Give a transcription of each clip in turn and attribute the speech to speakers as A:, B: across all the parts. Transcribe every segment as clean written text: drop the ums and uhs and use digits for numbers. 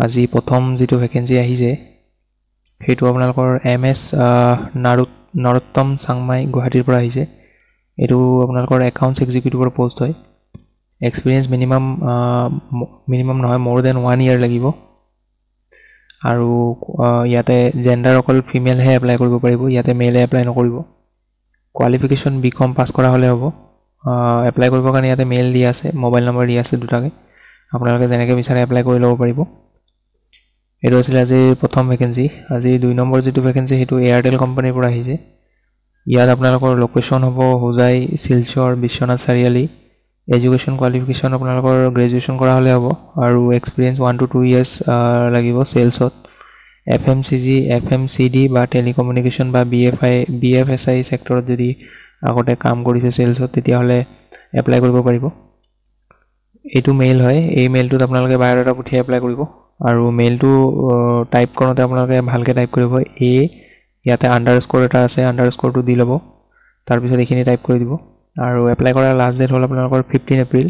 A: আজি প্ৰথম যেটো ভ্যাকেন্সি আহিছে হেতু আপোনালোকৰ MS নৰোত্তম চাংমাই গুৱাহাটীৰ পৰা আহিছে এটো আপোনালোকৰ একাউন্টস এক্সিকিউটিভৰ পোষ্ট হয় এক্সপেৰিয়েন্স মিনিমাম নহয় more than 1 year লাগিব আৰু ইয়াতে জেন্ডাৰ অকল ফিমেল হে এপ্লাই কৰিব পাৰিব ইয়াতে মেল এপ্লাই নকৰিব কোৱালিফিকেশন বিকম পাস কৰা হলে হ'ব এপ্লাই কৰিবৰ কাৰণে ইয়াতে মেল দিয়া আছে মোবাইল নম্বৰ দিয়া আছে দুটাকে আপোনালোকে যেনেকৈ বিচাৰে এপ্লাই কৰি ল'ব পাৰিব এটো আছিল আজি প্ৰথম ভ্যাকেন্সি আজি 2 নম্বৰ যেটো ভ্যাকেন্সি হেতু এয়াৰটেল কোম্পানীৰ পৰা আহিছে ইয়াত আপোনালোকৰ লোকেশন হ'ব হোজাই শিলচৰ বিশ্বনাথ চাৰিআলি এডুকেশন কোৱালিফিকেশন আপোনালোকৰ গ্ৰেজুৱেচন কৰা হলে হ'ব আৰু এক্সপেৰিয়েন্স 1 to 2 years লাগিব সেলছত FMCG FMCD বা টেলিকমিউনিকেশন বা BFSI সেক্টৰত যদি আগতে কাম কৰিছে সেলছত তেতিয়া হলে এপ্লাই কৰিব পাৰিব এটো মেইল হয় এই মেইলটোত আপোনালোকে বায়োডাটা পঠিয়াই এপ্লাই কৰিব আৰু মেইলটো টাইপ কৰোতে আপোনালোকে ভালকে টাইপ কৰিব এ ইয়াতে আন্ডাৰস্কোৰ এটা আছে আন্ডাৰস্কোৰটো দি লব তাৰ পিছত এখিনি টাইপ কৰি দিব আৰু এপ্লাই কৰাৰ লাষ্ট ডেট হল আপোনালোকৰ 15 এপ্ৰিল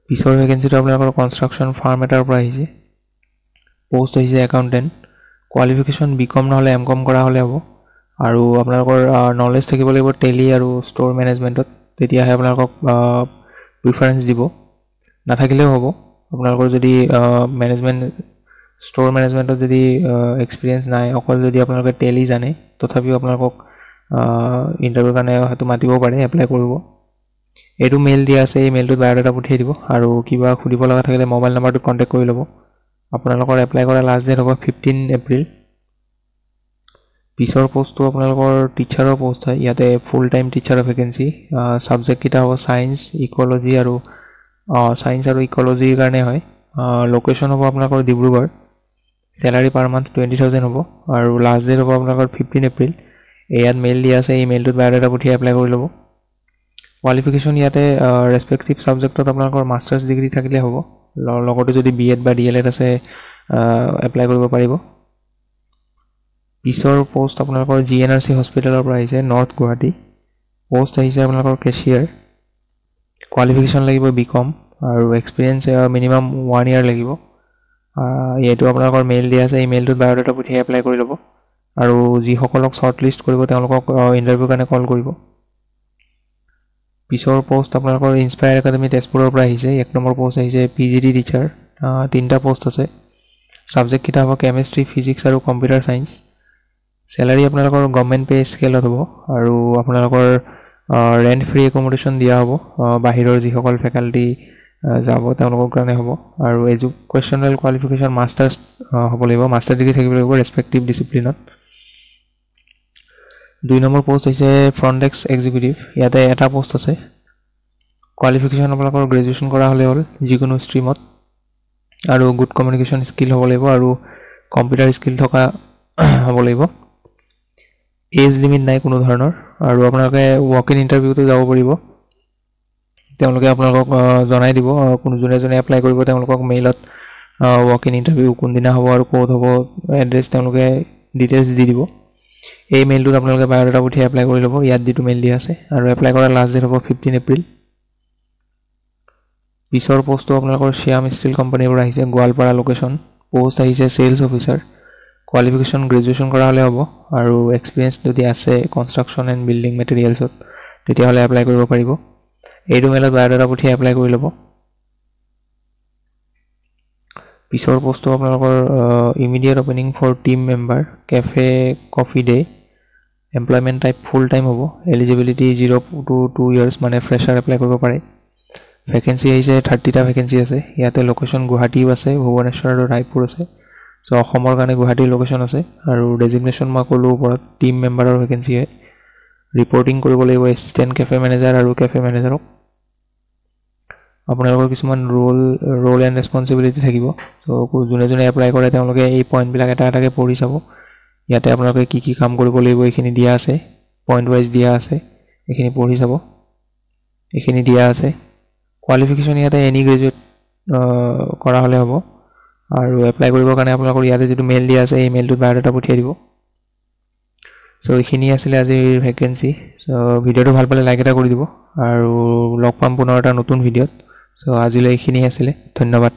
A: পিছৰ ভ্যাকেন্সিটো আপোনালোকৰ কনস্ট্ৰাকচন ফাৰ্ম এটাৰ পৰা আহিছে পোষ্ট হৈছে একাউন্টেন্ট কোৱালিফিকেশন বিকম নহলে এমকম কৰা হলে হ'ব আৰু আপোনালোকৰ নলেজ থাকিব লাগিব টেলি আৰু ষ্টৰ মেনেজমেন্টত তেতিয়াহে আপোনালোকক প্ৰিফাৰেন্স দিব নাথাকিলেও হ'ব আপোনালোকৰ যদি মেনেজমেন্ট ষ্টৰ মেনেজমেন্টত যদি এক্সপেৰিয়েন্স নাই অকল যদি আপোনালোকে টেলি জানে তথাপিও আপোনালোকক ইন্টাৰভিউ কাৰণে হয়তো মাতিব পাৰে এপ্লাই কৰিব এটো মেইল দিয়া আছে এই মেইলটোত বায়োডাটা পঠিয়াই দিব আৰু কিবা খুদিব লগা থাকিলে মোবাইল নম্বৰটো কন্টাক্ট কৰি ল'ব আপোনালোকৰ এপ্লাই কৰা লাষ্ট ডেট হ'ব 15 এপ্ৰিল পিছৰ পোষ্টটো আপোনালোকৰ টিচাৰৰ পোষ্ট হয় ইয়াতে ফুল টাইম টিচাৰৰ ভ্যাকেন্সি সাবজেক্ট কিটা হ'ব সায়েন্স ইকোলজি আৰু সায়েন্স আৰু ইকোলজিৰ কাৰণে হয় লোকেশন হ'ব আপোনালোকৰ ডিব্ৰুগড় স্যালাৰি পাৰ মান্থ 20000 হ'ব আৰু লাষ্ট ডেট হ'ব আপোনালোকৰ 15 এপ্ৰিল ইয়াত মেইল দিয়া আছে এই মেইলটোত বায়োডাটা পঠিয়াই এপ্লাই কৰি ল'ব কোৱালিফিকেশন ইয়াতে ৰেসপেক্টিভ সাবজেক্টত আপোনালোকৰ মাস্টাৰ্স ডিগ্ৰী থাকিলে হ'ব লগতে যদি বিএড বা ডিএলএড আছে এপ্লাই কৰিব পাৰিব পিছৰ পোষ্ট আপোনালোকৰ জিএনআৰসি হস্পিটেলৰ পৰা আহিছে নৰ্থ গুৱাহাটী পোষ্ট আহিছে আপোনালোকৰ কেশিয়াৰ কোৱালিফিকেশন লাগিব বিকম আৰু এক্সপেৰিয়েন্স মিনিমাম 1 year লাগিব এইটো আপোনালোকৰ মেইল দিয়া আছে এই মেইলটোত বায়োডাটা পঠিয়াই এপ্লাই কৰি ল'ব আৰু যি সকলক শৰ্টলিষ্ট কৰিব তেওঁলোকক ইন্টাৰভিউ কাৰণে কল কৰিব পিছৰ পোষ্ট আপোনালোকৰ ইনস্পায়াৰ একাডেমি তেজপুৰৰ পৰা আহিছে এক নম্বৰ পোষ্ট আহিছে পিজিডি টিচাৰ তিনটা পোষ্ট আছে সাবজেক্ট কিটা হ'ব কেমিষ্ট্ৰি ফিজিক্স আৰু কম্পিউটাৰ সায়েন্স স্যালাৰি আপোনালোকৰ গভৰ্নমেন্ট পে স্কেলত হ'ব আৰু আপোনালোকৰ ৰেন্ট ফ্ৰী একমোডেশন দিয়া হ'ব বাহিৰৰ যি সকল ফেকাল্টি যাব তেওঁলোকৰ কাৰণে হ'ব আৰু এডুকেশনাল কোৱালিফিকেশন মাস্টাৰ্স হ'ব লাগিব মাস্টাৰ ডিগ্ৰী থাকিব লাগিব ৰেসপেক্টিভ ডিসিপ্লিনত 2 নম্বৰ পোষ্ট হৈছে ফ্ৰন্ট ডেস্ক এক্সিকিউটিভ ইয়াতে এটা পোষ্ট আছে কোৱালিফিকেশন আপোনালোকৰ গ্ৰেজুৱেচন কৰা হলে হ'ল যিকোনো ষ্ট্ৰীমত আৰু গুড কমিউনিকেশন স্কিল হ'ব লাগিব আৰু কম্পিউটাৰ স্কিল থকা হ'ব লাগিব এজ লিমিট নাই কোনো ধৰণৰ আৰু আপোনালোকে ওয়াক ইন ইন্টাৰভিউটো যাব পাৰিব তেওঁলোকে আপোনালোকক জনাই দিব কোন জনে এপ্লাই কৰিব তেওঁলোকক মেইলত ওয়াক ইন ইন্টাৰভিউ কোন দিনা হ'ব আৰু ক'ত হ'ব এড্ৰেছ তেওঁলোকে ডিটেইলছ দি দিব এই মেইলটোত আপোনালোকে বায়োডাটা পঠিয়াই এপ্লাই কৰি ল'ব ইয়াত যেটো মেইল দিয়া আছে আৰু এপ্লাই কৰাৰ লাষ্ট ডেট হ'ব 15 এপ্ৰিল পিছৰ পোষ্টটো আপোনালোকৰ শ্যাম ষ্টিল কোম্পানীৰ পৰা আহিছে গোৱালপাৰা লোকেশন পোষ্ট আহিছে সেলস অফিচাৰ কোৱালিফিকেশন গ্ৰেজুৱেচন কৰা হলে হ'ব আৰু এক্সপেৰিয়েন্স যদি আছে কনস্ট্ৰাকচন এণ্ড বিল্ডিং মেটেৰিয়েলছত তেতিয়া হলে এপ্লাই কৰিব পাৰিব এইটো মেইলত বায়োডাটা পঠিয়াই এপ্লাই কৰি ল'ব পিছৰ পোষ্টটো আপোনালোকৰ immediate opening for team member Cafe Coffee Day employment type full time হ'ব এলিজিবিলিটি 0 to 2 years মানে ফ্ৰেছাৰ এপ্লাই কৰিব পাৰে ভ্যাকেন্সি আহিছে 30টা ভ্যাকেন্সি আছে ইয়াতে লোকেশন গুৱাহাটীও আছে ভুৱনেশ্বৰ আৰু ৰায়পুৰ আছে সো অসমৰ কাৰণে গুৱাহাটীৰ লোকেশন আছে আৰু ডেজিগনেশন মই ক'লো ওপৰত টিম মেম্বাৰৰ ভ্যাকেন্সি হয় ৰিপৰ্টিং কৰিব লাগিব এসিস্টেন্ট কেফে মেনেজাৰ আৰু কেফে মেনেজাৰক আপোনালোকৰ কিছুমান ৰোল এণ্ড ৰেসপন্সিবিলিটি থাকিব সো জুনে এপ্লাই কৰে তেওঁলোকে এই পইণ্ট বিলাক এটা এটাকে পঢ়ি চাব ইয়াতে আপোনালোকে কি কাম কৰিব লাগিব এইখিনি দিয়া আছে পইণ্ট ওয়াইজ দিয়া আছে এইখিনি পঢ়ি চাব এইখিনি দিয়া আছে কোৱালিফিকেশন ইয়াতে এনি গ্ৰেজুৱেট কৰা হলে হ'ব আৰু এপ্লাই কৰিবৰ কাৰণে আপোনালোকৰ ইয়াতে যেটো মেইল দিয়া আছে এই মেইলটোত বায়োডাটা পঠিয়াই দিব সো এইখিনি আছিল আজিৰ ভ্যাকেন্সি সো ভিডিওটো ভাল পালে লাইক এটা কৰি দিব আৰু লগ পাম পুনৰ এটা নতুন ভিডিওত সো আজিলৈ এইখিনি আছিল ধন্যবাদ